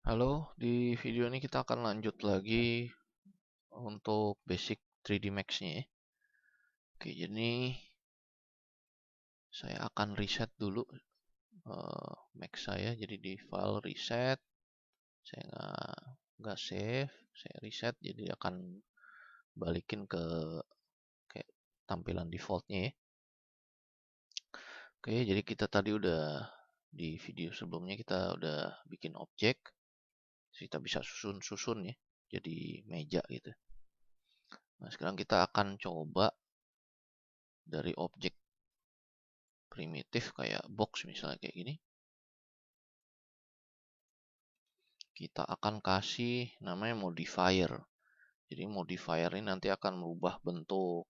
Halo, di video ini kita akan lanjut lagi untuk basic 3D Max-nya ya. Oke, jadi saya akan reset dulu Max saya. Jadi di file reset, saya nggak save, saya reset. Jadi akan balikin ke kayak tampilan defaultnya ya. Oke, jadi kita tadi udah di video sebelumnya kita udah bikin objek. Kita bisa susun-susun ya, jadi meja gitu. Nah, sekarang kita akan coba dari objek primitif kayak box misalnya kayak gini. Kita akan kasih namanya modifier. Jadi modifier ini nanti akan merubah bentuk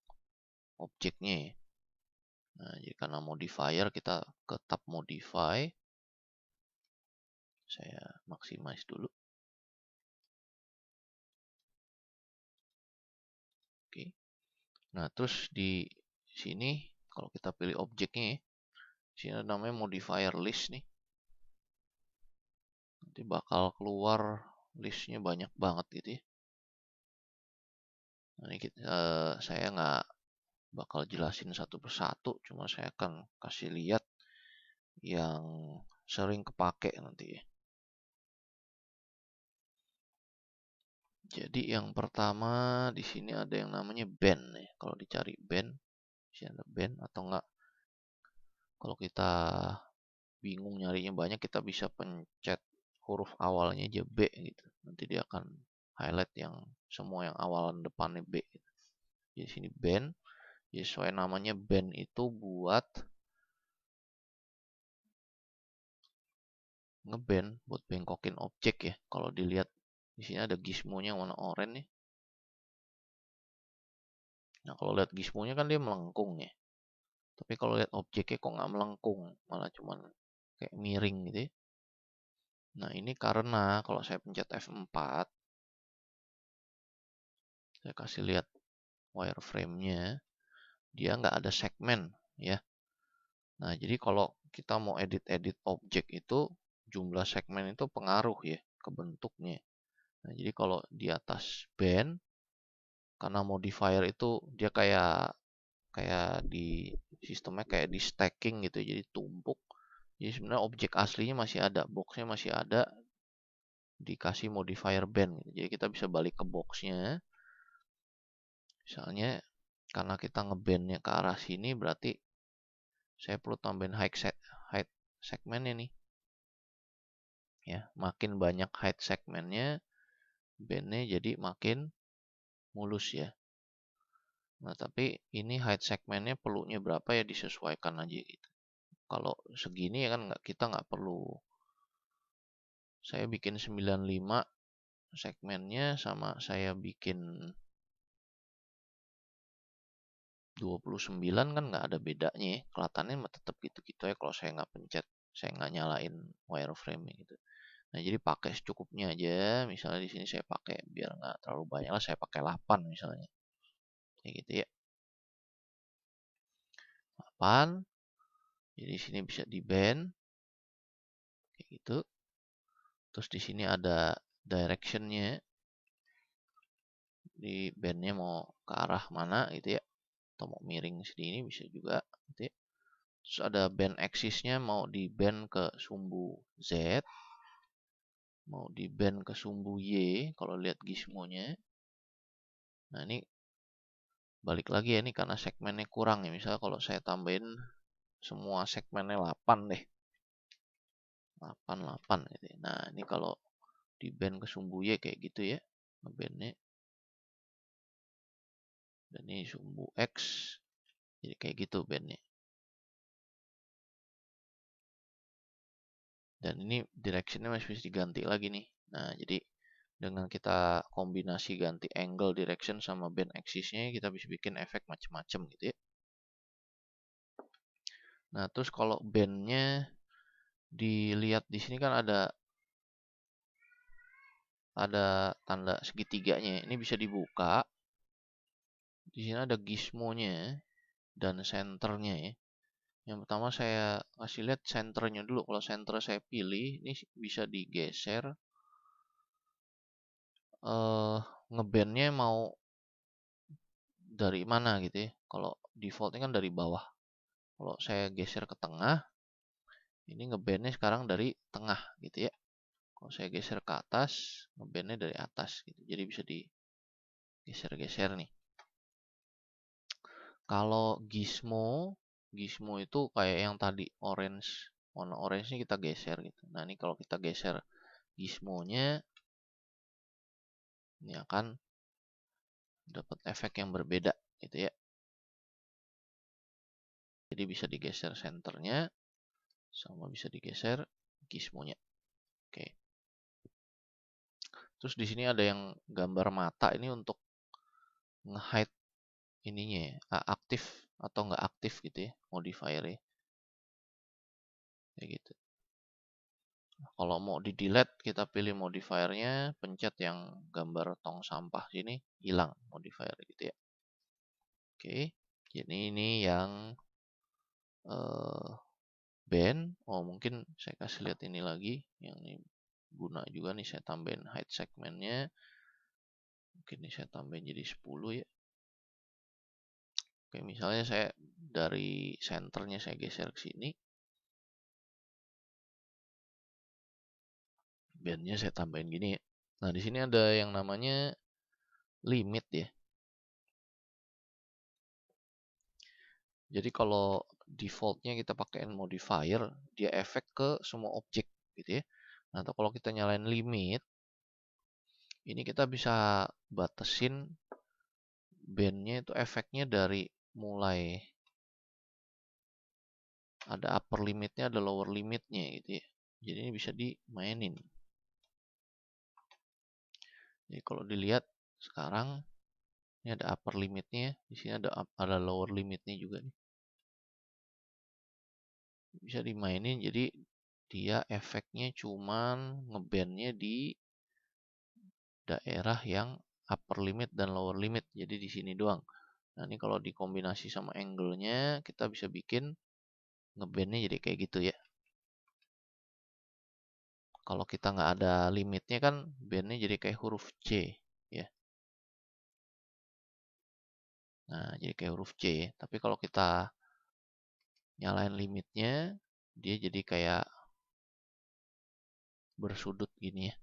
objeknya. Nah, jadi karena modifier kita ke tab modify. Saya maximize dulu. Oke. Nah, terus di sini kalau kita pilih objeknya, sini ada namanya modifier list nih. Nanti bakal keluar listnya banyak banget gitu ya. Nah, ini saya nggak bakal jelasin satu persatu, cuma saya akan kasih lihat yang sering kepake nanti ya. Jadi yang pertama di sini ada yang namanya band nih. Kalau dicari band, di sini ada band atau enggak. Kalau kita bingung nyarinya banyak, kita bisa pencet huruf awalnya aja B gitu. Nanti dia akan highlight yang semua yang awalan depannya B gitu. Jadi sini band. Jadi sesuai namanya band itu buat ngeband, buat bengkokin objek ya. Kalau dilihat di sini ada gizmonya warna oranye nih. Nah, kalau lihat gizmonya kan dia melengkung ya. Tapi kalau lihat objeknya kok nggak melengkung, malah cuman kayak miring gitu ya. Nah, ini karena kalau saya pencet F4, saya kasih lihat wireframe-nya, dia nggak ada segmen ya. Nah, jadi kalau kita mau edit-edit objek itu, jumlah segmen itu pengaruh ya ke bentuknya. Nah, jadi kalau di atas band, karena modifier itu dia kayak kayak di sistemnya kayak di stacking gitu, jadi tumpuk. Jadi sebenarnya objek aslinya masih ada, boxnya masih ada, dikasih modifier band gitu. Jadi kita bisa balik ke boxnya. Misalnya karena kita ngebandnya ke arah sini, berarti saya perlu tambahin height segmennya nih. Ya, makin banyak height segmennya, bandnya jadi makin mulus ya. Nah, tapi ini height segmennya perlunya berapa ya, disesuaikan aja gitu. Kalau segini ya kan kita nggak perlu. Saya bikin 95 segmennya, sama saya bikin 29 kan nggak ada bedanya ya. Kelihatannya tetap gitu-gitu ya kalau saya nggak pencet, saya nggak nyalain wireframe gitu. Nah, jadi pakai secukupnya aja. Misalnya di sini saya pakai biar nggak terlalu banyak lah, saya pakai 8 misalnya. Kayak gitu ya. 8. Jadi di sini bisa di band kayak gitu. Terus di sini ada directionnya. Di bandnya mau ke arah mana gitu ya. Atau mau miring sini bisa juga gitu ya. Terus ada band axisnya, mau di band ke sumbu Z, mau di band ke sumbu Y kalau lihat gizmonya. Nah, ini balik lagi ya, ini karena segmennya kurang ya. Misalnya kalau saya tambahin semua segmennya 8 deh. 8, 8 gitu ya. Nah, ini kalau di band ke sumbu Y kayak gitu ya. Ngebandnya. Dan ini sumbu X. Jadi kayak gitu bandnya. Dan ini directionnya masih bisa diganti lagi nih. Nah, jadi dengan kita kombinasi ganti angle direction sama band axisnya, kita bisa bikin efek macam-macam gitu ya. Nah, terus kalau bandnya dilihat di sini kan ada tanda segitiganya. Ini bisa dibuka. Di sini ada gizmonya dan senternya ya. Yang pertama saya kasih lihat senternya dulu. Kalau center saya pilih, ini bisa digeser ngebandnya mau dari mana gitu ya. Kalau defaultnya kan dari bawah. Kalau saya geser ke tengah, ini ngebandnya sekarang dari tengah gitu ya. Kalau saya geser ke atas, ngebandnya dari atas gitu. Jadi bisa digeser-geser nih. Kalau gizmo itu kayak yang tadi orange, warna orange ini kita geser gitu. Nah ini kalau kita geser gizmonya, ini akan dapat efek yang berbeda gitu ya. Jadi bisa digeser senternya, sama bisa digeser gizmonya. Oke. Terus di sini ada yang gambar mata ini untuk nge-hide ininya ya, aktif atau nggak aktif gitu ya, modifier ya. Kayak gitu. Nah, kalau mau di delete kita pilih modifiernya, pencet yang gambar tong sampah sini, hilang modifier gitu ya. Oke, jadi ini yang band. Oh mungkin saya kasih lihat ini lagi, yang ini guna juga nih, saya tambahin height segmentnya. Mungkin ini saya tambahin jadi 10 ya. Oke, misalnya saya dari senternya saya geser ke sini. Bandnya saya tambahin gini ya. Nah, di sini ada yang namanya limit ya. Jadi kalau defaultnya kita pakai modifier, dia efek ke semua objek gitu ya. Nah, atau kalau kita nyalain limit, ini kita bisa batasin bandnya itu efeknya dari mulai ada upper limitnya, ada lower limitnya gitu ya. Jadi ini bisa dimainin. Jadi kalau dilihat sekarang ini ada upper limitnya, di sini ada lower limitnya juga nih. Bisa dimainin, jadi dia efeknya cuman ngebandnya di daerah yang upper limit dan lower limit. Jadi di sini doang. Nah ini kalau dikombinasi sama angle-nya, kita bisa bikin ngebandnya jadi kayak gitu ya. Kalau kita nggak ada limitnya kan bandnya jadi kayak huruf C ya. Nah jadi kayak huruf C ya. Tapi kalau kita nyalain limitnya, dia jadi kayak bersudut gini ya.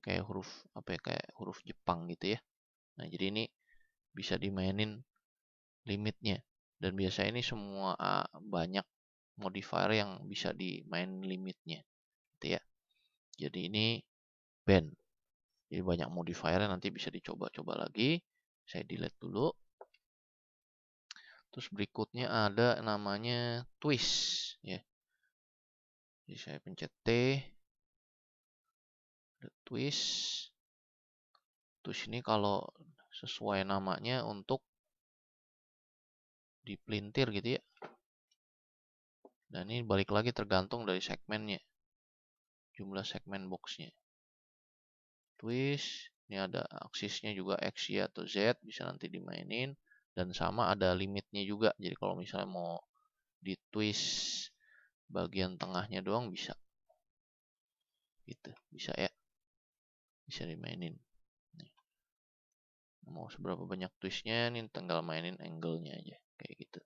Kayak huruf apa ya, kayak huruf Jepang gitu ya. Nah jadi ini bisa dimainin limitnya. Dan biasanya ini semua banyak modifier yang bisa dimain limitnya gitu ya. Jadi ini band. Jadi banyak modifier nanti bisa dicoba-coba lagi. Saya delete dulu. Terus berikutnya ada namanya twist ya. Jadi saya pencet T. Ada twist. Twist ini kalau sesuai namanya untuk dipelintir gitu ya. Dan ini balik lagi tergantung dari segmennya. Jumlah segmen boxnya. Twist, ini ada aksisnya juga X, Y, atau Z, bisa nanti dimainin. Dan sama ada limitnya juga. Jadi kalau misalnya mau di twist bagian tengahnya doang bisa. Gitu, bisa ya. Bisa dimainin. Nih. Mau seberapa banyak twistnya, ini tinggal mainin angle-nya aja. Kayak gitu.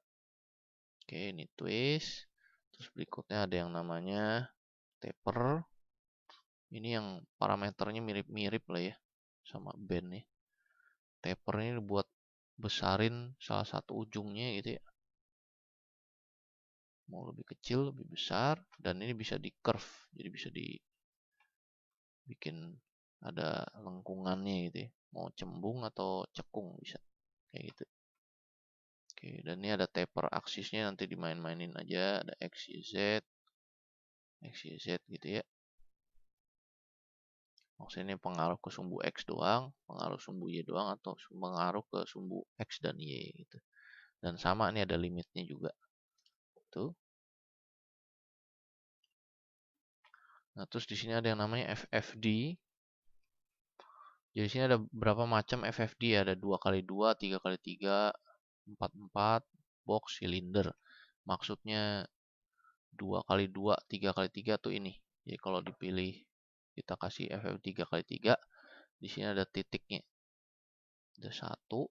Oke, ini twist. Terus berikutnya ada yang namanya taper. Ini yang parameternya mirip-mirip lah ya sama band nih. Taper ini buat besarin salah satu ujungnya gitu ya. Mau lebih kecil, lebih besar, dan ini bisa di curve. Jadi bisa dibikin ada lengkungannya gitu ya. Mau cembung atau cekung bisa. Kayak gitu. Oke, dan ini ada taper aksisnya nanti dimain-mainin aja. Ada X, Y, Z. X, Y, Z gitu ya. Maksudnya ini pengaruh ke sumbu X doang, pengaruh sumbu Y doang, atau pengaruh ke sumbu X dan Y gitu. Dan sama ini ada limitnya juga. Tuh. Nah, terus di sini ada yang namanya FFD. Jadi di sini ada berapa macam FFD, ada 2x2, 3x3, 4x4, box, silinder. Maksudnya 2x2, 3x3 tuh ini. Jadi kalau dipilih kita kasih FF 3x3, Di sini ada titiknya. Ada 1,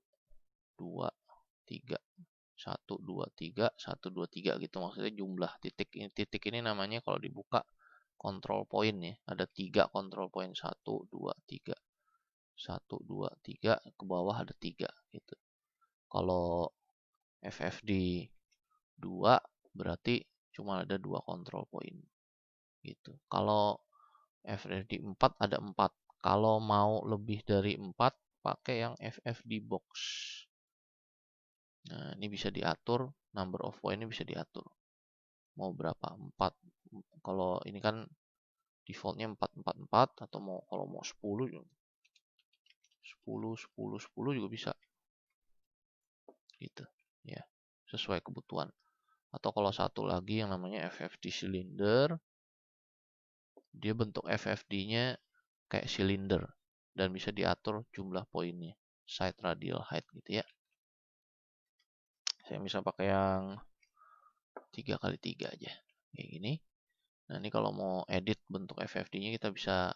2, 3. 1, 2, 3, 1, 2, 3 gitu. Maksudnya jumlah titik ini. Titik ini namanya kalau dibuka control point ya. Ada 3 control point. 1, 2, 3. 1, 2, 3. Ke bawah ada 3 gitu. Kalau FFD 2 berarti cuma ada 2 control point gitu. Kalau FFD 4 ada 4. Kalau mau lebih dari 4 pakai yang FFD box. Nah, ini bisa diatur, number of point ini bisa diatur. Mau berapa? 4. Kalau ini kan defaultnya 4, 4, 4 atau kalau mau 10 juga. 10, 10, 10 juga bisa. Gitu. Ya, sesuai kebutuhan. Atau kalau satu lagi yang namanya FFD cylinder, dia bentuk FFD-nya kayak silinder dan bisa diatur jumlah poinnya, side radial height gitu ya. Saya bisa pakai yang 3x3 aja kayak gini. Nah, ini kalau mau edit bentuk FFD-nya kita bisa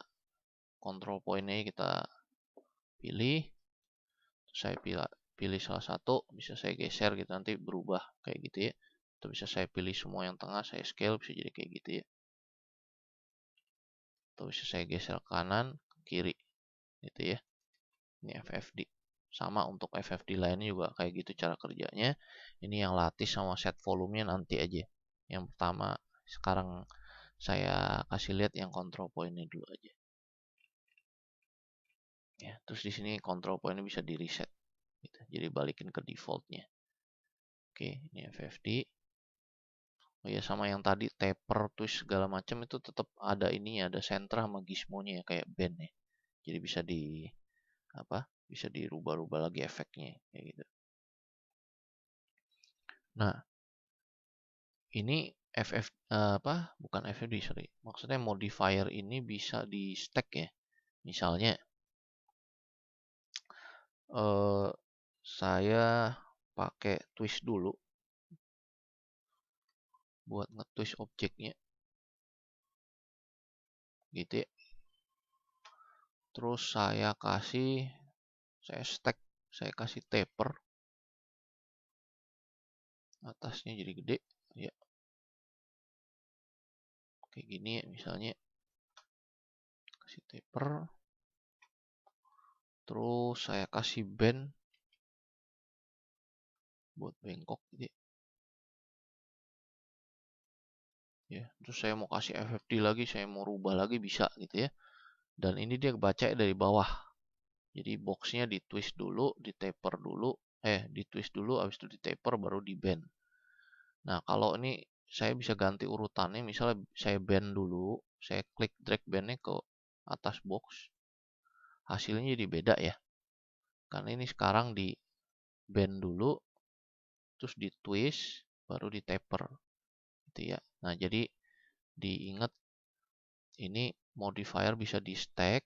control point-nya kita pilih. Saya pilih salah satu, bisa saya geser gitu nanti berubah kayak gitu ya. Atau bisa saya pilih semua yang tengah, saya scale bisa jadi kayak gitu ya. Atau bisa saya geser ke kanan, ke kiri gitu ya. Ini FFD. Sama untuk FFD lainnya juga kayak gitu cara kerjanya. Ini yang latih sama set volumenya nanti aja. Yang pertama sekarang saya kasih lihat yang control point-nya dulu aja. Ya, terus di sini control point-nya bisa di reset. Gitu. Jadi balikin ke default-nya. Oke, ini FFD. Oh ya, sama yang tadi taper, twist segala macam itu tetap ada ini, ada sentra sama gizmo-nya ya kayak band ya. Jadi bisa di apa? Bisa dirubah-rubah lagi efeknya kayak gitu. Nah, ini bukan FFD, sorry. Maksudnya modifier ini bisa di stack ya. Misalnya saya pakai twist dulu buat nge-twist objeknya. Gitu ya. Terus saya stack, saya kasih taper. Atasnya jadi gede ya. Kayak gini ya misalnya. Kasih taper. Terus saya kasih bend buat bengkok gitu ya. Terus saya mau kasih FFD lagi, saya mau rubah lagi bisa gitu ya. Dan ini dia kebaca dari bawah. Jadi boxnya di twist dulu, di taper dulu, di twist dulu, habis itu di taper baru di bend. Nah kalau ini saya bisa ganti urutannya, misalnya saya bend dulu, saya klik drag bandnya ke atas box, hasilnya jadi beda ya. Karena ini sekarang di bend dulu, terus di twist, baru di taper, gitu ya. Nah jadi diingat ini modifier bisa di stack,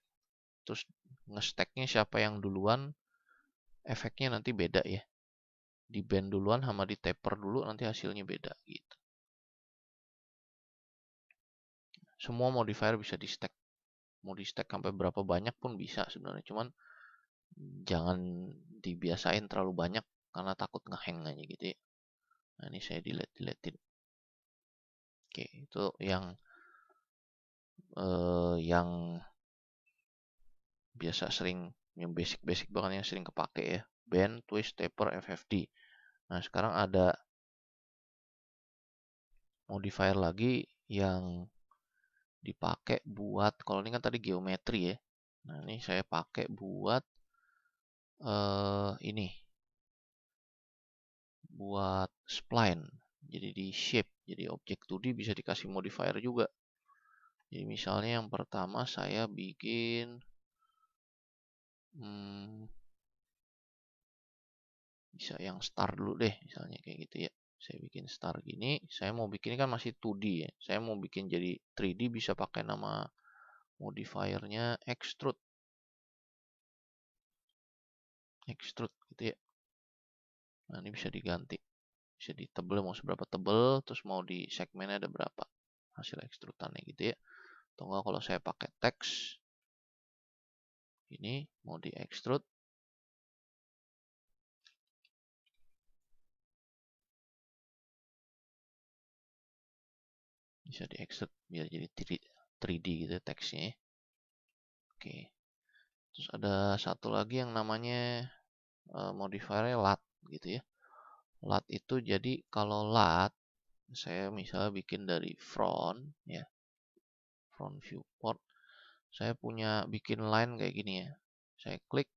terus nge-stacknya siapa yang duluan, efeknya nanti beda ya. Di bend duluan sama di taper dulu nanti hasilnya beda gitu. Semua modifier bisa di stack. Mau di stack sampai berapa banyak pun bisa sebenarnya. Cuman jangan dibiasain terlalu banyak karena takut ngehang aja gitu ya. Nah ini saya deletein. Oke, itu yang biasa sering, yang basic banget yang sering kepake ya. Bend, twist, taper, FFD. Nah sekarang ada modifier lagi yang dipakai buat, kalau ini kan tadi geometri ya. Nah ini saya pakai buat ini, buat spline. Jadi di shape, jadi objek 2D bisa dikasih modifier juga. Jadi misalnya yang pertama saya bikin bisa yang star dulu deh, misalnya kayak gitu ya. Saya bikin star gini, saya mau bikin kan masih 2D ya. Saya mau bikin jadi 3D bisa pakai nama modifiernya extrude. Extrude gitu ya. Nah ini bisa diganti. Bisa ditebel mau seberapa tebel, terus mau di segmennya ada berapa hasil ekstrutannya gitu ya. Atau enggak kalau saya pakai teks, Ini mau di extrude. Bisa di extrude biar jadi 3D gitu teksnya. Oke. Terus ada satu lagi yang namanya modifier lat gitu ya. Lat itu jadi kalau lat saya misalnya bikin dari front ya. Front viewport. Saya punya bikin line kayak gini ya. Saya klik.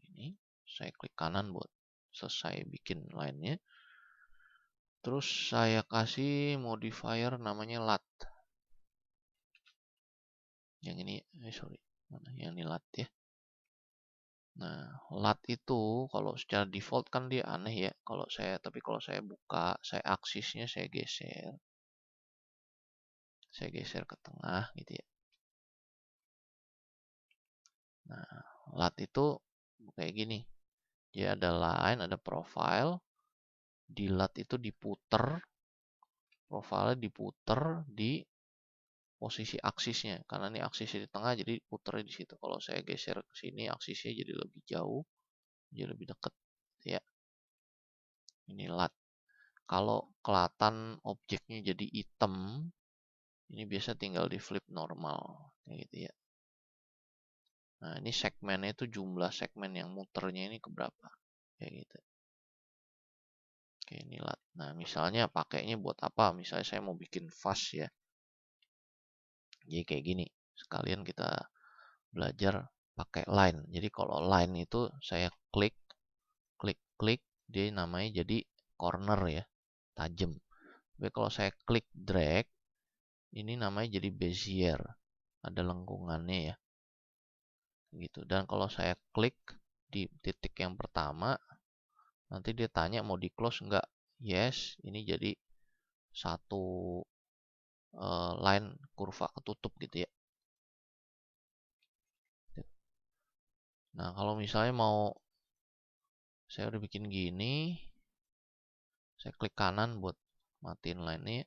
Ini saya klik kanan buat selesai bikin line-nya. Terus saya kasih modifier namanya lat. Yang ini, sorry, mana yang ini lat ya. Nah, lat itu kalau secara default kan dia aneh ya. Tapi kalau saya buka, saya aksisnya saya geser. Saya geser ke tengah gitu ya. Nah, lat itu kayak gini. Dia ada line, ada profile. Di lat itu diputer, profile diputer di posisi aksisnya. Karena ini aksisnya di tengah, jadi puternya di situ. Kalau saya geser ke sini, aksisnya jadi lebih jauh, jadi lebih dekat. Ya, ini lat. Kalau kelihatan objeknya jadi hitam, ini biasa tinggal di flip normal, kayak gitu ya. Nah, ini segmennya itu jumlah segmen yang muternya ini keberapa, kayak gitu. Oke, ini lat. Nah, misalnya pakainya buat apa? Misalnya saya mau bikin fast ya. Jadi kayak gini. Sekalian kita belajar pakai line. Jadi kalau line itu saya klik, dia namanya jadi corner ya, tajam. Tapi kalau saya klik drag, ini namanya jadi bezier, ada lengkungannya ya. Gitu. Dan kalau saya klik di titik yang pertama, nanti dia tanya mau di close enggak. Yes, ini jadi satu line kurva ketutup gitu ya. Nah, kalau misalnya mau saya udah bikin gini, saya klik kanan buat matiin line ini.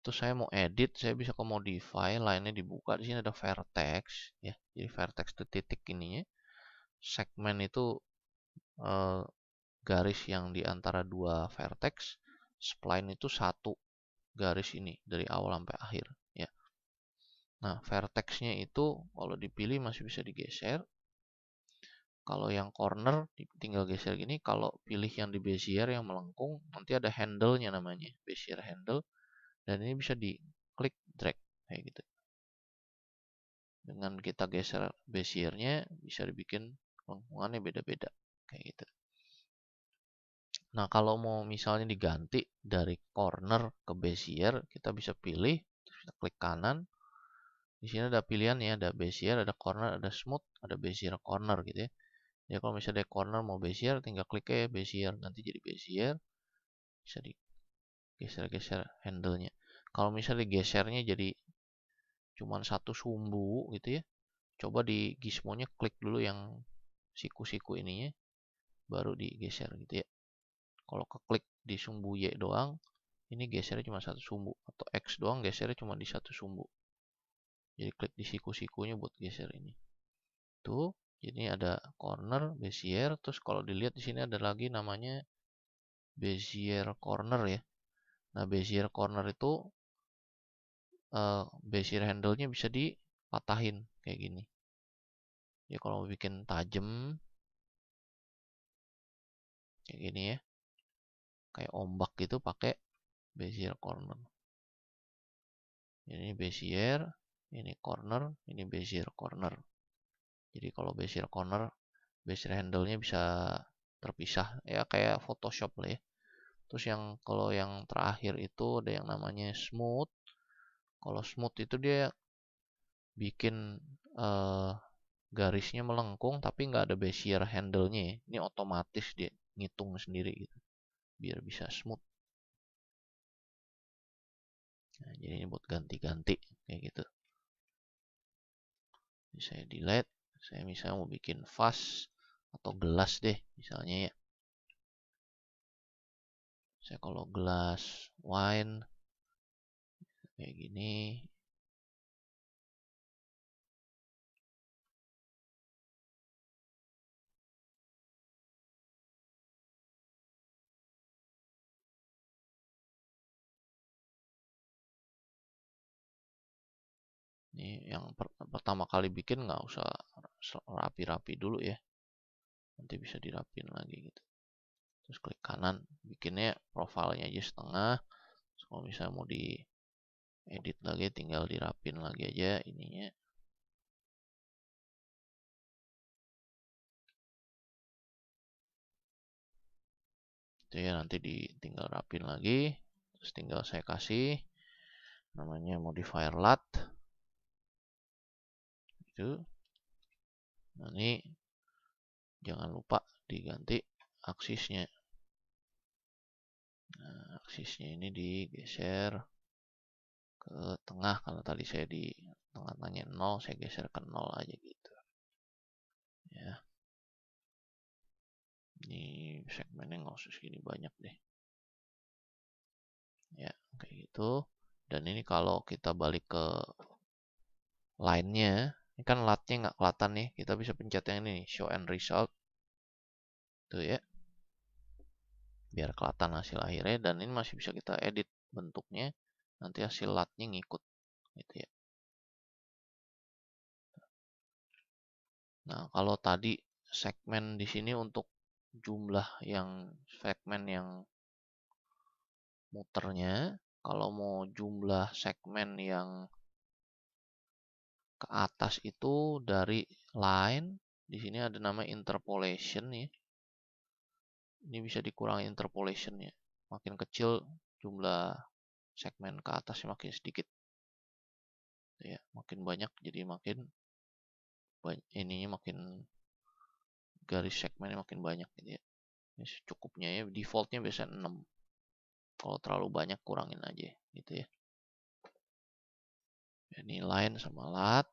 Terus saya mau edit, saya bisa ke modify, line-nya dibuka. Di sini ada vertex ya. Jadi vertex itu titik ininya. Segmen itu garis yang di antara dua vertex. Spline itu satu garis ini dari awal sampai akhir ya. Nah, vertexnya itu kalau dipilih masih bisa digeser. Kalau yang corner tinggal geser gini. Kalau pilih yang di bezier yang melengkung, nanti ada handle-nya namanya, bezier handle. Dan ini bisa diklik drag kayak gitu. Dengan kita geser beziernya bisa dibikin lengkungannya beda-beda kayak gitu. Nah, kalau mau misalnya diganti dari corner ke bezier, kita bisa pilih, terus kita klik kanan. Di sini ada pilihan ya, ada bezier, ada corner, ada smooth, ada bezier corner gitu ya. Ya kalau misalnya dari corner mau bezier, tinggal klik ya bezier, nanti jadi bezier. Bisa digeser-geser handle-nya. Kalau misalnya digesernya jadi cuman satu sumbu gitu ya, coba di gizmonya klik dulu yang siku-siku ininya, baru digeser gitu ya. Kalau keklik di sumbu Y doang, ini gesernya cuma satu sumbu. Atau X doang gesernya cuma di satu sumbu. Jadi klik di siku-sikunya buat geser ini. Tuh, jadi ada corner, bezier. Terus kalau dilihat di sini ada lagi namanya bezier corner ya. Nah, bezier corner itu bezier handle-nya bisa dipatahin kayak gini. Ya kalau mau bikin tajam kayak gini ya. Kayak ombak gitu pakai bezier corner. Ini bezier, ini corner, ini bezier corner. Jadi kalau bezier corner, bezier handle-nya bisa terpisah ya kayak Photoshop lah ya. Terus kalau yang terakhir itu ada yang namanya smooth. Kalau smooth itu dia bikin garisnya melengkung tapi nggak ada bezier handle-nya ya. Ini otomatis dia ngitung sendiri gitu. Biar bisa smooth. Nah, jadi ini buat ganti-ganti kayak gitu. Jadi saya delete, saya misalnya mau bikin vas atau gelas deh misalnya ya. Saya kalau gelas wine kayak gini. Ini yang pertama kali bikin nggak usah rapi-rapi dulu ya. Nanti bisa dirapin lagi gitu. Terus klik kanan, bikinnya profilnya aja setengah. Terus kalau misalnya mau di edit lagi, tinggal dirapin lagi aja ininya. Itu ya, nanti tinggal rapin lagi. Terus tinggal saya kasih namanya modifier lat. Itu. Nah, ini jangan lupa diganti aksisnya. Nah, aksisnya ini digeser ke tengah, karena tadi saya di tengah-tengahnya 0, saya geser ke 0 aja gitu. Ya. Ini segmennya nggak usah segini banyak deh. Ya, kayak gitu. Dan ini kalau kita balik ke line-nya, ini kan latnya nggak kelihatan nih. Kita bisa pencet yang ini, show and result. Tuh ya. Biar kelihatan hasil akhirnya. Dan ini masih bisa kita edit bentuknya. Nanti hasil latnya ngikut. Gitu ya. Nah, kalau tadi segmen di sini untuk jumlah yang segmen yang muternya, kalau mau jumlah segmen yang ke atas itu dari line, di sini ada nama interpolation ya. Ini bisa dikurangi interpolationnya. Makin kecil jumlah segmen ke atasnya makin sedikit. Ya, makin banyak jadi makin ininya makin garis segmennya makin banyak gitu ya. Ini cukupnya ya, defaultnya biasa 6. Kalau terlalu banyak kurangin aja gitu ya. Ini line sama lat.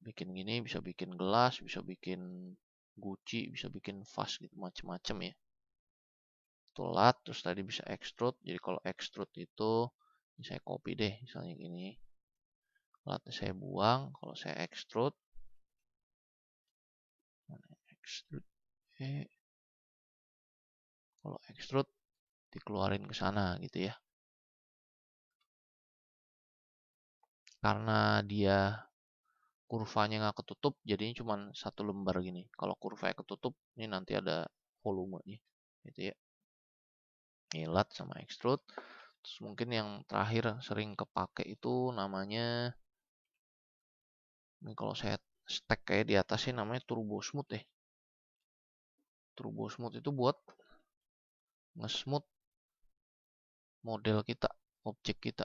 Bikin gini bisa bikin gelas, bisa bikin guci, bisa bikin vas gitu macem-macem ya. Itu lat, terus tadi bisa extrude. Jadi kalau extrude itu ini saya copy deh, misalnya gini. Latnya saya buang, kalau saya extrude, kalau extrude dikeluarin ke sana gitu ya. Karena dia kurvanya nggak ketutup, jadinya cuma satu lembar gini. Kalau kurvanya ketutup, ini nanti ada volumenya gitu ya. Ini lat sama extrude. Terus mungkin yang terakhir sering kepake itu namanya, ini kalau saya stack kayak di atas sih namanya turbo smooth ya. Turbo smooth itu buat nge-smooth model kita, objek kita.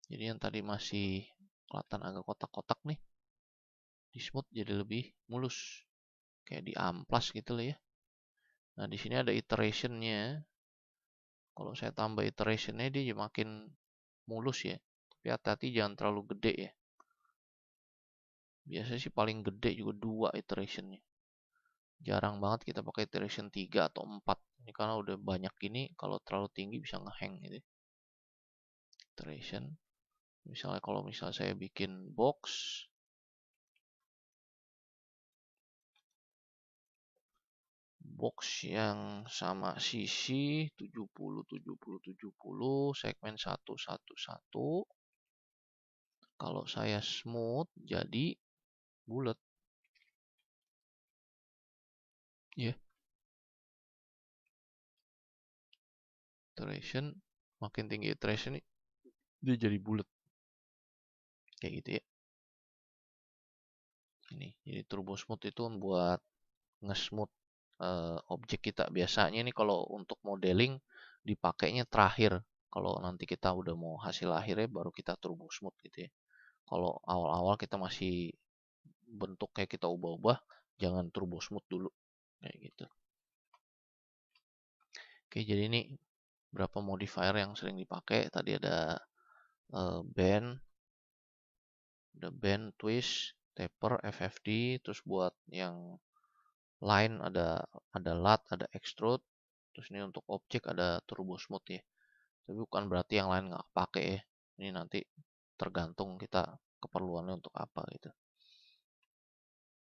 Jadi yang tadi masih kelihatan agak kotak-kotak nih, di smooth jadi lebih mulus, kayak di amplas gitu lah ya. Nah di sini ada iterationnya. Kalau saya tambah iterationnya dia makin mulus ya. Tapi hati-hati jangan terlalu gede ya. Biasanya sih paling gede juga 2 iterationnya. Jarang banget kita pakai iteration 3 atau 4. Ini karena udah banyak gini, kalau terlalu tinggi bisa ngehang gitu. Iteration. Misalnya kalau misalnya saya bikin box, yang sama sisi 70 70 70 segmen 1 1 1. Kalau saya smooth jadi bulat. Ya. Yeah. Iteration makin tinggi iteration dia jadi bulat. Kayak gitu ya. Ini jadi turbo smooth itu buat nge-smooth objek kita. Biasanya ini kalau untuk modeling dipakainya terakhir. Kalau nanti kita udah mau hasil akhirnya baru kita turbo smooth gitu ya. Kalau awal-awal kita masih bentuk kayak kita ubah-ubah, jangan turbo smooth dulu kayak gitu. Oke, jadi ini berapa modifier yang sering dipakai. Tadi ada bend, twist, taper, FFD, terus buat yang line ada lat, ada extrude, terus ini untuk objek ada turbo smooth ya. Tapi bukan berarti yang lain nggak pakai ya. Ini nanti tergantung kita keperluannya untuk apa gitu.